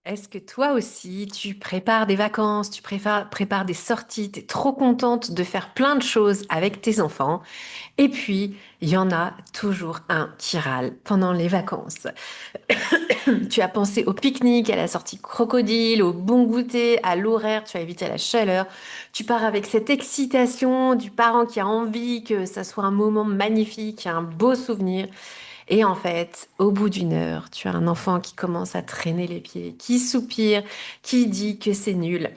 Est-ce que toi aussi, tu prépares des vacances, prépares des sorties, tu es trop contente de faire plein de choses avec tes enfants, et puis il y en a toujours un qui râle pendant les vacances. Tu as pensé au pique-nique, à la sortie crocodile, au bon goûter, à l'horaire, tu as évité la chaleur. Tu pars avec cette excitation du parent qui a envie que ça soit un moment magnifique, un beau souvenir. Et en fait, au bout d'une heure, tu as un enfant qui commence à traîner les pieds, qui soupire, qui dit que c'est nul.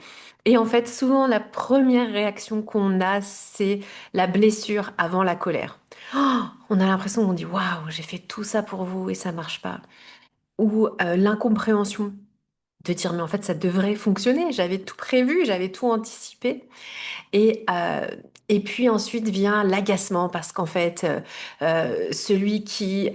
Et en fait, souvent, la première réaction qu'on a, c'est la blessure avant la colère. Oh, on a l'impression qu'on dit, waouh, j'ai fait tout ça pour vous et ça marche pas. Ou l'incompréhension de dire, mais en fait, ça devrait fonctionner. J'avais tout prévu, j'avais tout anticipé. Et, euh, et puis ensuite vient l'agacement parce qu'en fait, celui qui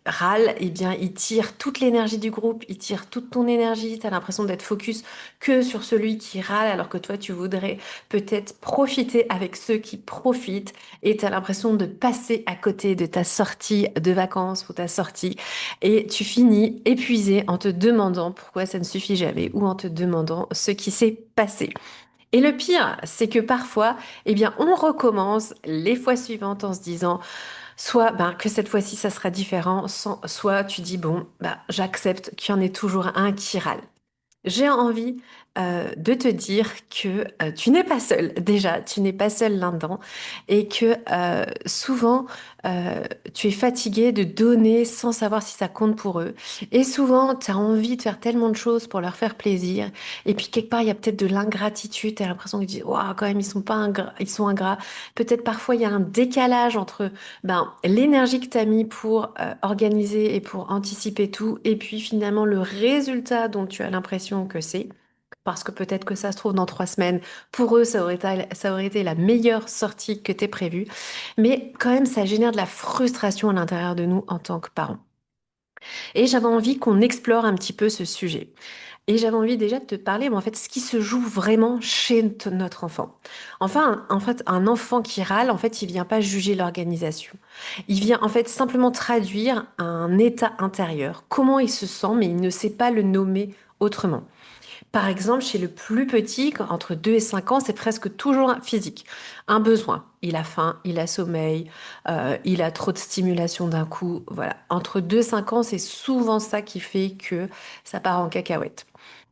râle, eh bien, il tire toute l'énergie du groupe, il tire toute ton énergie. Tu as l'impression d'être focus que sur celui qui râle alors que toi, tu voudrais peut-être profiter avec ceux qui profitent et tu as l'impression de passer à côté de ta sortie de vacances ou ta sortie et tu finis épuisé en te demandant pourquoi ça ne suffit jamais ou en te demandant ce qui s'est passé. Et le pire, c'est que parfois, eh bien, on recommence les fois suivantes en se disant, soit ben, que cette fois-ci, ça sera différent, soit tu dis, bon, bah, j'accepte qu'il y en ait toujours un qui râle. J'ai envie de te dire que tu n'es pas seul, déjà, tu n'es pas seul là-dedans, et que souvent, tu es fatigué de donner sans savoir si ça compte pour eux. Et souvent, tu as envie de faire tellement de choses pour leur faire plaisir, et puis quelque part, il y a peut-être de l'ingratitude, tu as l'impression que tu dis, waouh, quand même, ils sont pas ingrats, ils sont ingrats. Peut-être parfois, il y a un décalage entre ben, l'énergie que tu as mis pour organiser et pour anticiper tout, et puis finalement le résultat dont tu as l'impression que c'est, parce que peut-être que ça se trouve dans 3 semaines, pour eux, ça aurait été la meilleure sortie que t'aies prévue, mais quand même, ça génère de la frustration à l'intérieur de nous en tant que parents. Et j'avais envie qu'on explore un petit peu ce sujet. Et j'avais envie déjà de te parler, mais en fait, ce qui se joue vraiment chez notre enfant. Enfin, en fait, un enfant qui râle, en fait, il vient pas juger l'organisation. Il vient en fait simplement traduire un état intérieur, comment il se sent, mais il ne sait pas le nommer autrement. Par exemple, chez le plus petit, entre 2 et 5 ans, c'est presque toujours un physique. Un besoin. Il a faim, il a sommeil, il a trop de stimulation d'un coup. Voilà. Entre 2 et 5 ans, c'est souvent ça qui fait que ça part en cacahuète.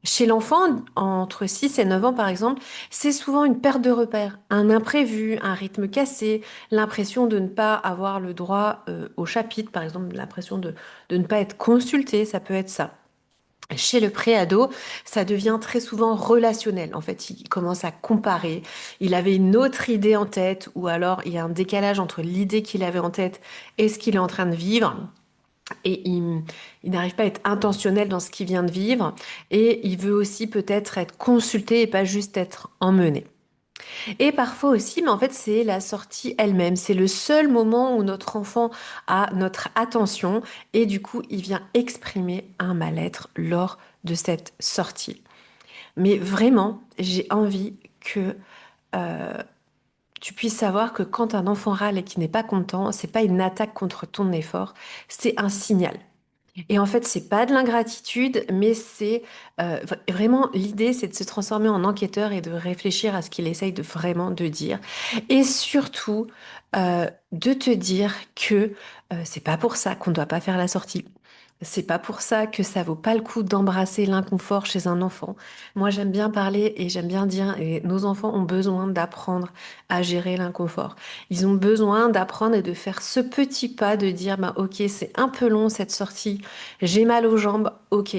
Chez l'enfant, entre 6 et 9 ans par exemple, c'est souvent une perte de repère, un imprévu, un rythme cassé, l'impression de ne pas avoir le droit au chapitre, par exemple, l'impression de ne pas être consulté, ça peut être ça. Chez le préado, ça devient très souvent relationnel. En fait, il commence à comparer. Il avait une autre idée en tête, ou alors il y a un décalage entre l'idée qu'il avait en tête et ce qu'il est en train de vivre. Et il n'arrive pas à être intentionnel dans ce qu'il vient de vivre. Et il veut aussi peut-être être consulté et pas juste être emmené. Et parfois aussi, mais en fait, c'est la sortie elle-même. C'est le seul moment où notre enfant a notre attention et du coup, il vient exprimer un mal-être lors de cette sortie. Mais vraiment, j'ai envie que euh, tu puisses savoir que quand un enfant râle et qu'il n'est pas content, c'est pas une attaque contre ton effort, c'est un signal. Et en fait, c'est pas de l'ingratitude, mais c'est vraiment l'idée, c'est de se transformer en enquêteur et de réfléchir à ce qu'il essaye de vraiment de dire. Et surtout, de te dire que c'est pas pour ça qu'on ne doit pas faire la sortie. C'est pas pour ça que ça vaut pas le coup d'embrasser l'inconfort chez un enfant. Moi, j'aime bien parler et j'aime bien dire, et nos enfants ont besoin d'apprendre à gérer l'inconfort. Ils ont besoin d'apprendre et de faire ce petit pas de dire, bah, ok, c'est un peu long cette sortie, j'ai mal aux jambes, ok.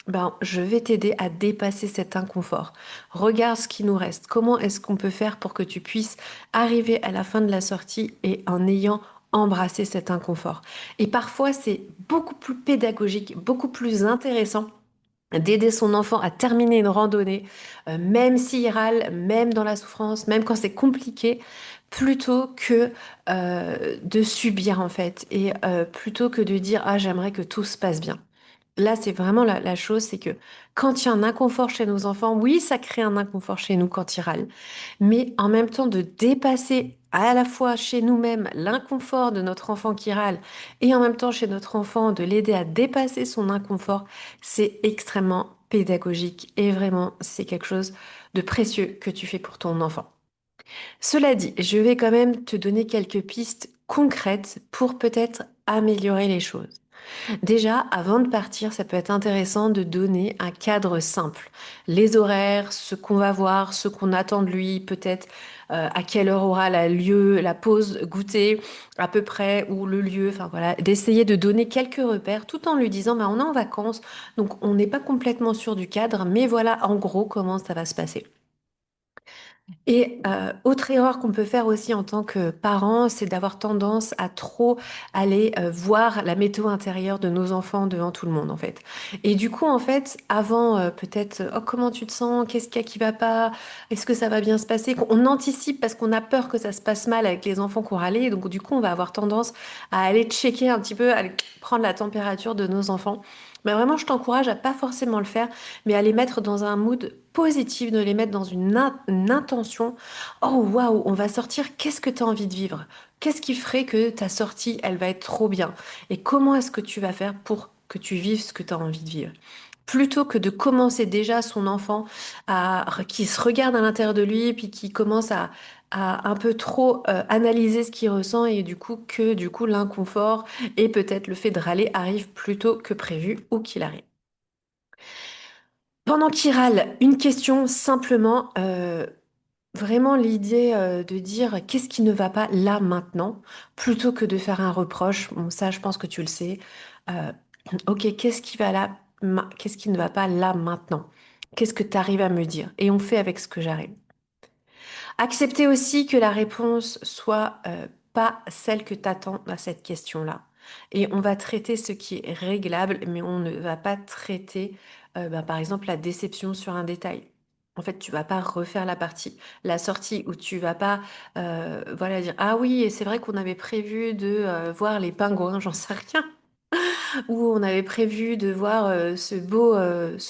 Ben, je vais t'aider à dépasser cet inconfort. Regarde ce qui nous reste. Comment est-ce qu'on peut faire pour que tu puisses arriver à la fin de la sortie et en ayant embrassé cet inconfort. Et parfois, c'est beaucoup plus pédagogique, beaucoup plus intéressant d'aider son enfant à terminer une randonnée, même s'il râle, même dans la souffrance, même quand c'est compliqué, plutôt que de subir en fait, et plutôt que de dire ah j'aimerais que tout se passe bien. Là, c'est vraiment la chose, c'est que quand il y a un inconfort chez nos enfants, oui, ça crée un inconfort chez nous quand ils râlent, mais en même temps de dépasser à la fois chez nous-mêmes l'inconfort de notre enfant qui râle et en même temps chez notre enfant de l'aider à dépasser son inconfort, c'est extrêmement pédagogique et vraiment c'est quelque chose de précieux que tu fais pour ton enfant. Cela dit, je vais quand même te donner quelques pistes concrètes pour peut-être améliorer les choses. Déjà, avant de partir, ça peut être intéressant de donner un cadre simple. Les horaires, ce qu'on va voir, ce qu'on attend de lui, peut-être à quelle heure aura la lieu, la pause goûter à peu près, ou le lieu, enfin voilà, d'essayer de donner quelques repères tout en lui disant, bah, on est en vacances, donc on n'est pas complètement sûr du cadre, mais voilà en gros comment ça va se passer. Et autre erreur qu'on peut faire aussi en tant que parent, c'est d'avoir tendance à trop aller voir la météo intérieure de nos enfants devant tout le monde en fait. Et du coup en fait, avant peut-être oh comment tu te sens, qu'est-ce qu'il y a qui va pas, est-ce que ça va bien se passer, on anticipe parce qu'on a peur que ça se passe mal avec les enfants qu'on râlait, donc du coup on va avoir tendance à aller checker un petit peu, à aller prendre la température de nos enfants. Mais vraiment, je t'encourage à pas forcément le faire, mais à les mettre dans un mood positif, de les mettre dans une intention. Oh waouh, on va sortir, qu'est-ce que tu as envie de vivre? Qu'est-ce qui ferait que ta sortie, elle va être trop bien? Et comment est-ce que tu vas faire pour que tu vives ce que tu as envie de vivre? Plutôt que de commencer déjà son enfant qui se regarde à l'intérieur de lui, puis qui commence à un peu trop analyser ce qu'il ressent et du coup l'inconfort et peut-être le fait de râler arrive plus tôt que prévu ou qu'il arrive. Pendant qu'il râle, une question simplement, vraiment l'idée de dire qu'est-ce qui ne va pas là maintenant, plutôt que de faire un reproche. Bon, ça, je pense que tu le sais. Euh, ok, qu'est-ce qui ne va pas là maintenant? Qu'est-ce que tu arrives à me dire? Et on fait avec ce que j'arrive. Accepter aussi que la réponse soit pas celle que tu attends à cette question-là. Et on va traiter ce qui est réglable, mais on ne va pas traiter, par exemple, la déception sur un détail. En fait, tu vas pas refaire la sortie où tu vas pas, voilà, dire, ah oui, et c'est vrai qu'on avait prévu de voir les pingouins, j'en sais rien où on avait prévu de voir ce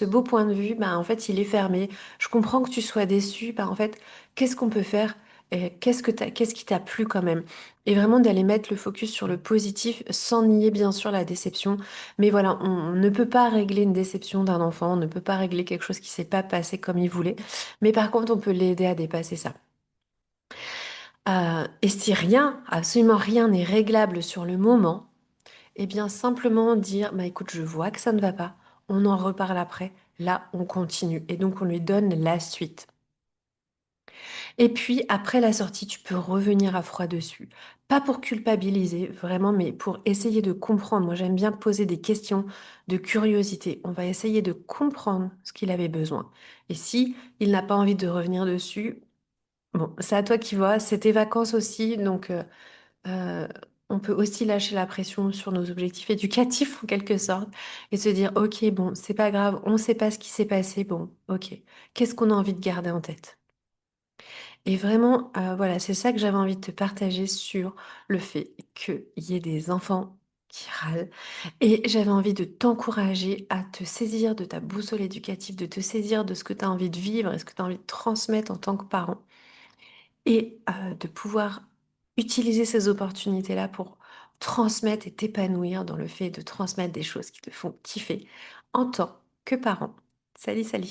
beau point de vue, bah, en fait, il est fermé. Je comprends que tu sois déçu. Bah, en fait, qu'est-ce qu'on peut faire? Et qu'est-ce qui t'a plu quand même? Et vraiment d'aller mettre le focus sur le positif sans nier bien sûr la déception. Mais voilà, on ne peut pas régler une déception d'un enfant, on ne peut pas régler quelque chose qui s'est pas passé comme il voulait. Mais par contre, on peut l'aider à dépasser ça. Et si rien, absolument rien n'est réglable sur le moment, eh bien, simplement dire, bah écoute, je vois que ça ne va pas, on en reparle après, là, on continue. Et donc, on lui donne la suite. Et puis, après la sortie, tu peux revenir à froid dessus. Pas pour culpabiliser, vraiment, mais pour essayer de comprendre. Moi, j'aime bien poser des questions de curiosité. On va essayer de comprendre ce qu'il avait besoin. Et si il n'a pas envie de revenir dessus, bon, c'est à toi qui vois, c'est tes vacances aussi, donc euh, on peut aussi lâcher la pression sur nos objectifs éducatifs en quelque sorte et se dire, ok, bon, c'est pas grave, on ne sait pas ce qui s'est passé, bon, ok, qu'est-ce qu'on a envie de garder en tête? Et vraiment, voilà, c'est ça que j'avais envie de te partager sur le fait qu'il y ait des enfants qui râlent. Et j'avais envie de t'encourager à te saisir de ta boussole éducative, de te saisir de ce que tu as envie de vivre et ce que tu as envie de transmettre en tant que parent et de pouvoir utiliser ces opportunités-là pour transmettre et t'épanouir dans le fait de transmettre des choses qui te font kiffer en tant que parent. Salut, salut!